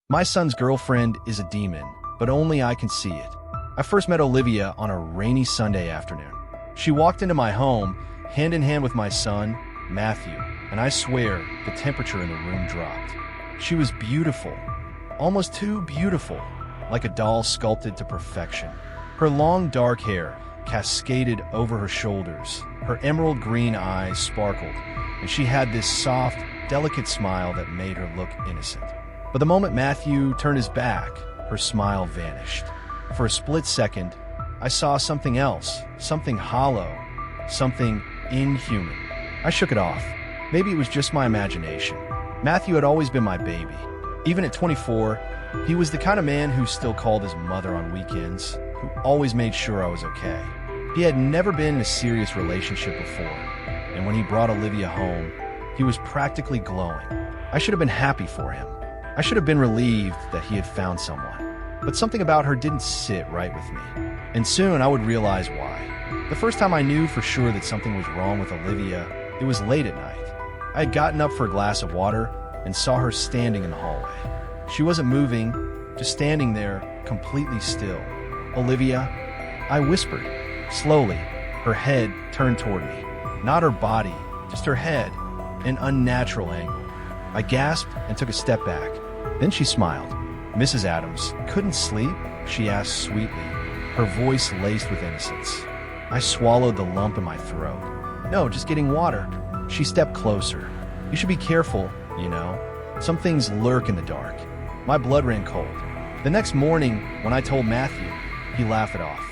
My son's girlfriend is a demon, but only I can see it. I first met Olivia on a rainy Sunday afternoon. She walked into my home, hand in hand with my son, Matthew, and I swear the temperature in the room dropped. She was beautiful, almost too beautiful, like a doll sculpted to perfection. Her long dark hair cascaded over her shoulders, her emerald green eyes sparkled, and she had this soft, delicate smile that made her look innocent. But the moment Matthew turned his back, her smile vanished. For a split second, I saw something else, something hollow, something inhuman. I shook it off. Maybe it was just my imagination. Matthew had always been my baby. Even at 24, he was the kind of man who still called his mother on weekends, who always made sure I was okay. He had never been in a serious relationship before, and when he brought Olivia home, he was practically glowing. I should have been happy for him. I should have been relieved that he had found someone. But something about her didn't sit right with me. And soon I would realize why. The first time I knew for sure that something was wrong with Olivia, it was late at night. I had gotten up for a glass of water and saw her standing in the hallway. She wasn't moving, just standing there, completely still. "Olivia," I whispered, slowly, her head turned toward me. Not her body, just her head, an unnatural angle. I gasped and took a step back. Then she smiled. "Mrs. Adams, couldn't sleep?" she asked sweetly, her voice laced with innocence. I swallowed the lump in my throat. "No, just getting water." She stepped closer. "You should be careful, you know. Some things lurk in the dark." My blood ran cold. The next morning, when I told Matthew, he laughed it off.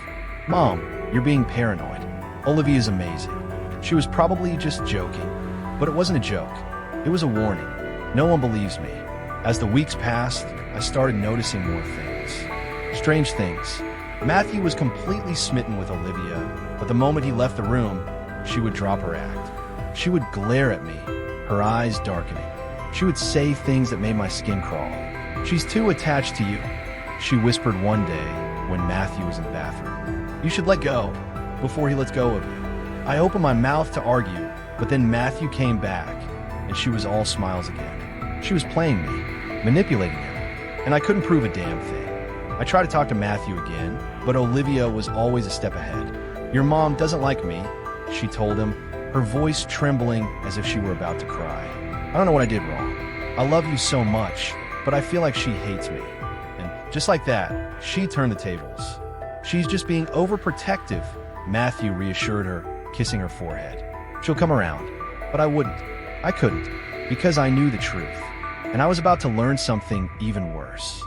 "Mom, you're being paranoid. Olivia's amazing." She was probably just joking, but it wasn't a joke. It was a warning. No one believes me. As the weeks passed, I started noticing more things. Strange things. Matthew was completely smitten with Olivia, but the moment he left the room, she would drop her act. She would glare at me, her eyes darkening. She would say things that made my skin crawl. "She's too attached to you," she whispered one day when Matthew was in the bathroom. "You should let go before he lets go of you." I opened my mouth to argue, but then Matthew came back, and she was all smiles again. She was playing me, manipulating him, and I couldn't prove a damn thing. I tried to talk to Matthew again, but Olivia was always a step ahead. "Your mom doesn't like me," she told him, her voice trembling as if she were about to cry. "I don't know what I did wrong. I love you so much, but I feel like she hates me." And just like that, she turned the tables. "She's just being overprotective," Matthew reassured her, kissing her forehead. "She'll come around." But I wouldn't. I couldn't, because I knew the truth. And I was about to learn something even worse.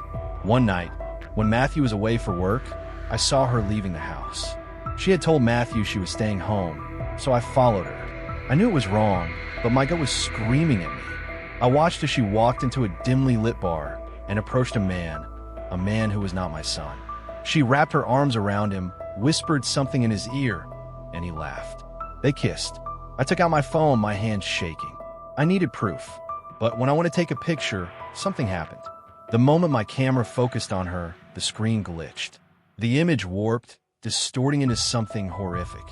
One night, when Matthew was away for work, I saw her leaving the house. She had told Matthew she was staying home, so I followed her. I knew it was wrong, but my gut was screaming at me. I watched as she walked into a dimly lit bar and approached a man who was not my son. She wrapped her arms around him, whispered something in his ear, and he laughed. They kissed. I took out my phone, my hands shaking. I needed proof. But when I went to take a picture, something happened. The moment my camera focused on her, the screen glitched. The image warped, distorting into something horrific.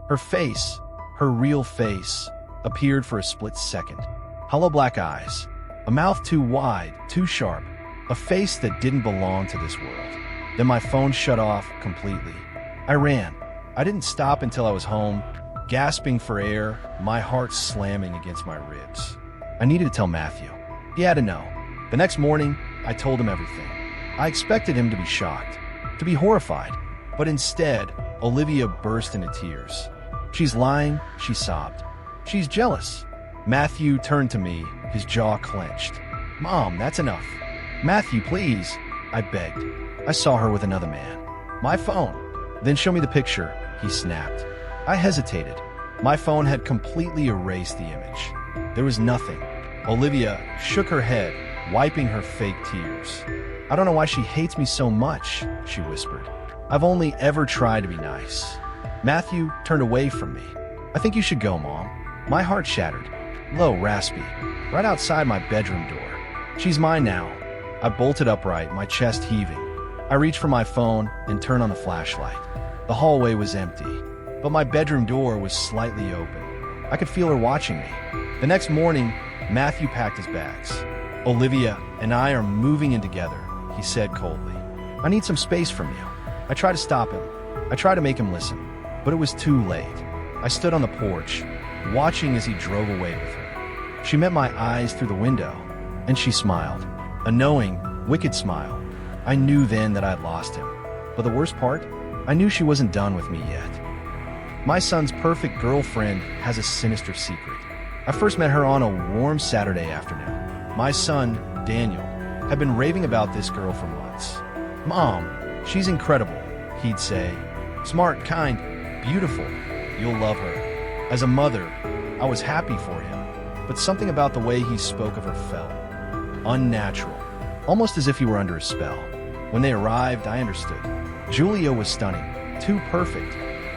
Her face, her real face, appeared for a split second. Hollow black eyes, a mouth too wide, too sharp, a face that didn't belong to this world. Then my phone shut off completely. I ran. I didn't stop until I was home, gasping for air, my heart slamming against my ribs. I needed to tell Matthew. He had to know. The next morning, I told him everything. I expected him to be shocked, to be horrified, but instead, Olivia burst into tears. "She's lying," she sobbed. "She's jealous." Matthew turned to me, his jaw clenched. "Mom, that's enough." "Matthew, please," I begged. "I saw her with another man." "My phone." "Then show me the picture," he snapped. I hesitated. My phone had completely erased the image. There was nothing. Olivia shook her head, wiping her fake tears. "I don't know why she hates me so much," she whispered. "I've only ever tried to be nice." Matthew turned away from me. "I think you should go, Mom." My heart shattered. Low, raspy, right outside my bedroom door. "She's mine now." I bolted upright, my chest heaving. I reached for my phone and turned on the flashlight. The hallway was empty, but my bedroom door was slightly open. I could feel her watching me. The next morning, Matthew packed his bags. Olivia and I are moving in together, he said coldly. I need some space from you. I tried to stop him. I tried to make him listen, but it was too late. I stood on the porch, watching as he drove away with her. She met my eyes through the window, and she smiled. A knowing, wicked smile. I knew then that I'd lost him. But the worst part? I knew she wasn't done with me yet. My son's perfect girlfriend has a sinister secret. I first met her on a warm Saturday afternoon. My son, Daniel, had been raving about this girl for months. "Mom, she's incredible," he'd say. "Smart, kind, beautiful. You'll love her." As a mother, I was happy for him, but something about the way he spoke of her felt unnatural, almost as if he were under a spell. When they arrived, I understood. Julia was stunning, too perfect.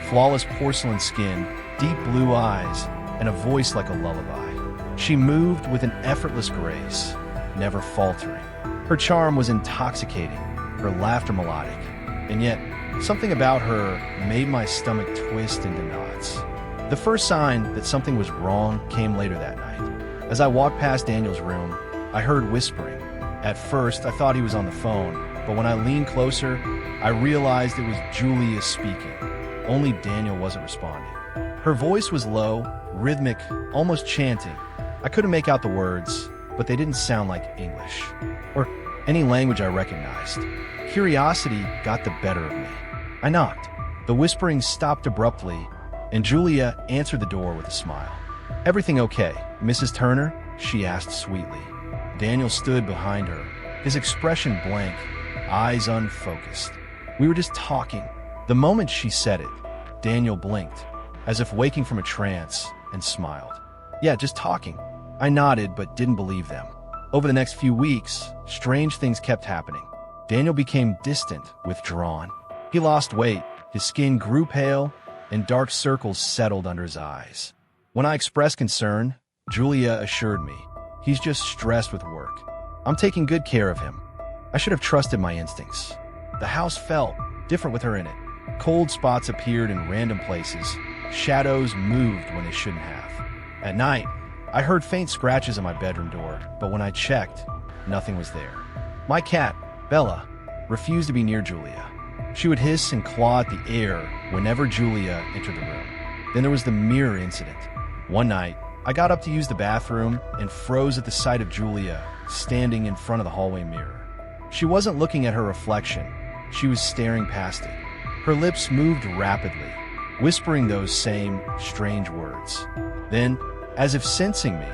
Flawless porcelain skin, deep blue eyes, and a voice like a lullaby. She moved with an effortless grace, never faltering. Her charm was intoxicating, her laughter melodic, and yet something about her made my stomach twist into knots. The first sign that something was wrong came later that night. As I walked past Daniel's room, I heard whispering. At first, I thought he was on the phone, but when I leaned closer, I realized it was Julia speaking. Only Daniel wasn't responding. Her voice was low, rhythmic, almost chanting. I couldn't make out the words, but they didn't sound like English or any language I recognized. Curiosity got the better of me. I knocked. The whispering stopped abruptly, and Julia answered the door with a smile. "Everything okay, Mrs. Turner?" she asked sweetly. Daniel stood behind her, his expression blank, eyes unfocused. "We were just talking." The moment she said it, Daniel blinked, as if waking from a trance, and smiled. "Yeah, just talking." I nodded but didn't believe them. Over the next few weeks, strange things kept happening. Daniel became distant, withdrawn. He lost weight, his skin grew pale, and dark circles settled under his eyes. When I expressed concern, Julia assured me, "He's just stressed with work. I'm taking good care of him." I should have trusted my instincts. The house felt different with her in it. Cold spots appeared in random places. Shadows moved when they shouldn't have. At night, I heard faint scratches on my bedroom door, but when I checked, nothing was there. My cat, Bella, refused to be near Julia. She would hiss and claw at the air whenever Julia entered the room. Then there was the mirror incident. One night, I got up to use the bathroom and froze at the sight of Julia standing in front of the hallway mirror. She wasn't looking at her reflection. She was staring past it. Her lips moved rapidly, whispering those same strange words. Then, as if sensing me,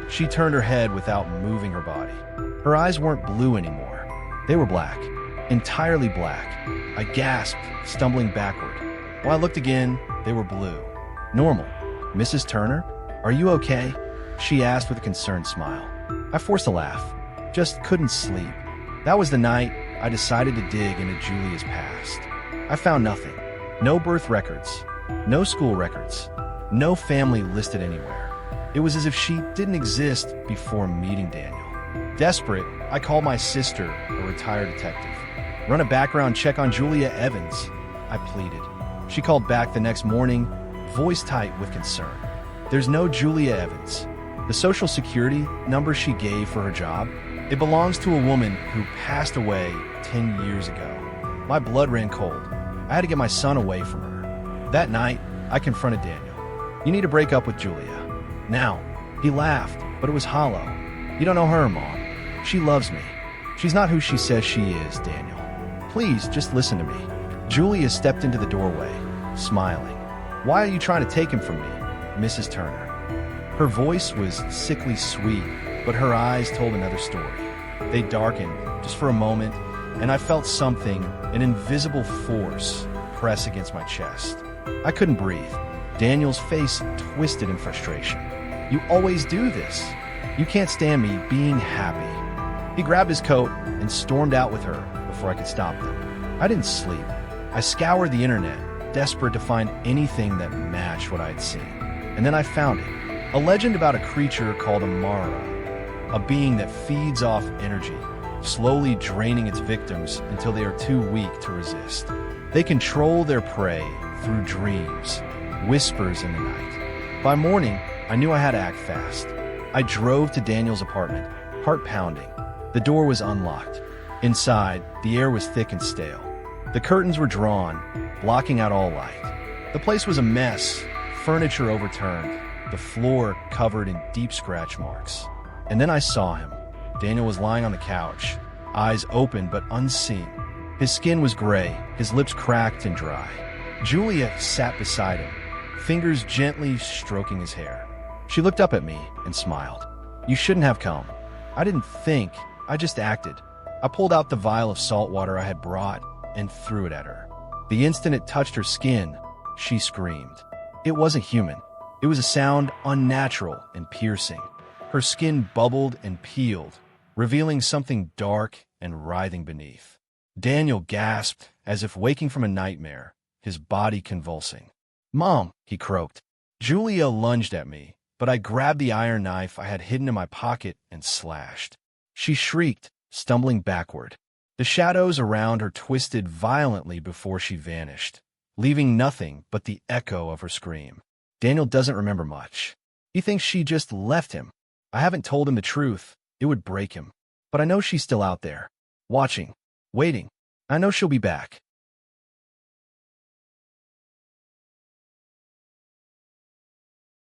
she turned her head without moving her body. Her eyes weren't blue anymore. They were black, entirely black. I gasped, stumbling backward. When I looked again, they were blue. "Normal. Mrs. Turner, are you okay?" she asked with a concerned smile. I forced a laugh. Just couldn't sleep. That was the night I decided to dig into Julia's past. I found nothing. No birth records. No school records. No family listed anywhere. It was as if she didn't exist before meeting Daniel. Desperate, I called my sister, a retired detective. "Run a background check on Julia Evans," I pleaded. She called back the next morning, voice tight with concern. "There's no Julia Evans. The social security number she gave for her job, it belongs to a woman who passed away 10 years ago." My blood ran cold. I had to get my son away from her. That night, I confronted Daniel. "You need to break up with Julia. Now." He laughed, but it was hollow. "You don't know her, Mom. She loves me. She's not who she says she is, Daniel. Please, just listen to me." Julia stepped into the doorway, smiling. "Why are you trying to take him from me, Mrs. Turner?" Her voice was sickly sweet, but her eyes told another story. They darkened, just for a moment, and I felt something, an invisible force, press against my chest. I couldn't breathe. Daniel's face twisted in frustration. "You always do this. You can't stand me being happy." He grabbed his coat and stormed out with her before I could stop them. I didn't sleep. I scoured the internet, desperate to find anything that matched what I had seen. And then I found it. A legend about a creature called a Mara, a being that feeds off energy, slowly draining its victims until they are too weak to resist. They control their prey through dreams, whispers in the night. By morning, I knew I had to act fast. I drove to Daniel's apartment, heart pounding. The door was unlocked. Inside, the air was thick and stale. The curtains were drawn, blocking out all light. The place was a mess, furniture overturned, the floor covered in deep scratch marks. And then I saw him. Daniel was lying on the couch, eyes open but unseen. His skin was gray, his lips cracked and dry. Julia sat beside him, fingers gently stroking his hair. She looked up at me and smiled. "You shouldn't have come." I didn't think, I just acted. I pulled out the vial of salt water I had brought and threw it at her. The instant it touched her skin, she screamed. It wasn't human. It was a sound unnatural and piercing. Her skin bubbled and peeled, revealing something dark and writhing beneath. Daniel gasped as if waking from a nightmare, his body convulsing. "Mom," he croaked. Julia lunged at me, but I grabbed the iron knife I had hidden in my pocket and slashed. She shrieked, stumbling backward. The shadows around her twisted violently before she vanished, leaving nothing but the echo of her scream. Daniel doesn't remember much. He thinks she just left him. I haven't told him the truth. It would break him. But I know she's still out there, watching, waiting. I know she'll be back.